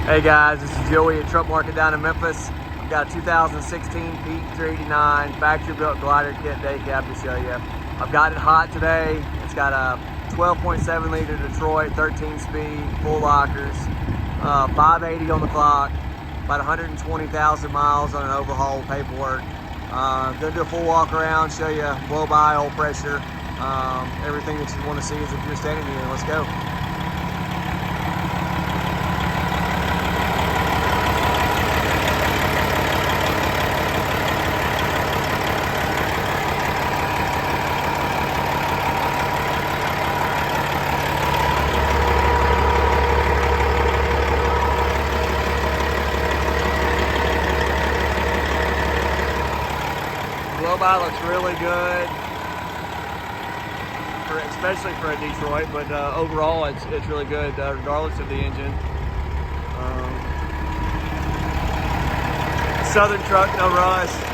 Hey guys, this is Joey at Truck Market down in Memphis. I've got a 2016 Peak 389 factory built glider kit Daycab to show you. I've got it hot today. It's got a 12.7 liter Detroit, 13 speed, full lockers, 580 on the clock, about 120,000 miles on an overhaul paperwork. Gonna do a full walk around, show you blow by, oil pressure, everything that you want to see is if you're standing here. Let's go. Blow by looks really good, especially for a Detroit, but overall it's really good regardless of the engine. Southern truck, no rust.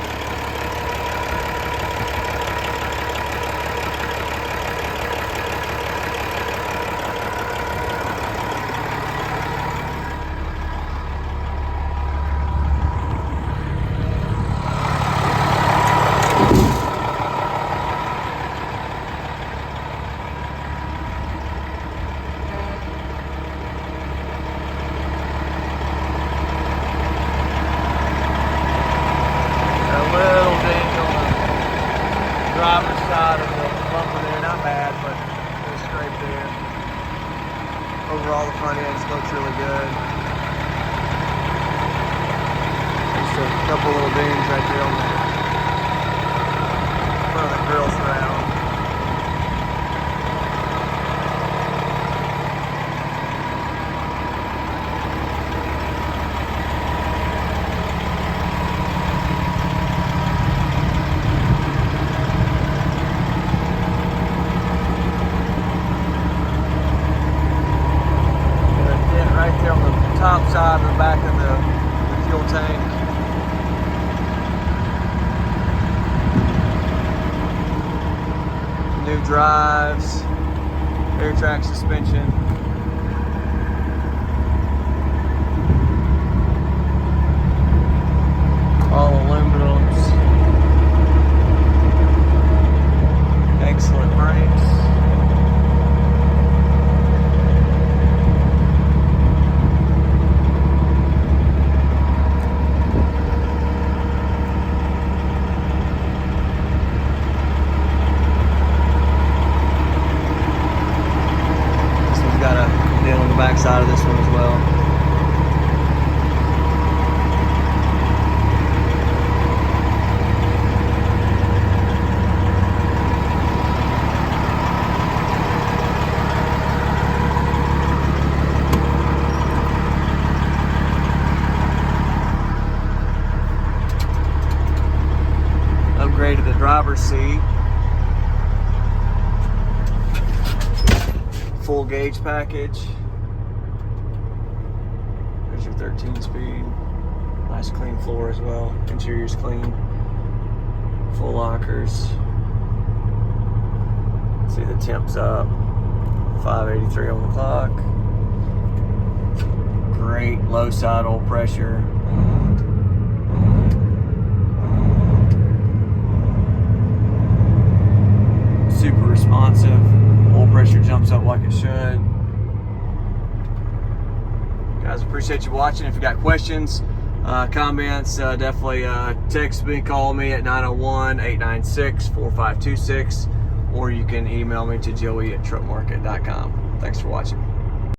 Driver's side of the bumper there, not bad, but it's scraped there. Overall, the front end looks really good. Just a couple little dings right there on the front of the grill surround. Top side of the back of the fuel tank. New drives, air track suspension. All aluminums. Excellent brakes. On the back side of this one as well. Upgraded the driver's seat. Full gauge package. There's your 13 speed. Nice clean floor as well. Interior's clean. Full lockers. See the temps up. 583 on the clock. Great low side oil pressure. Super responsive. Oil pressure jumps up like it should. Guys, appreciate you watching. If you got questions, comments, definitely text me, call me at 901-896-4526, or you can email me to joey@truckmarket.com. Thanks for watching.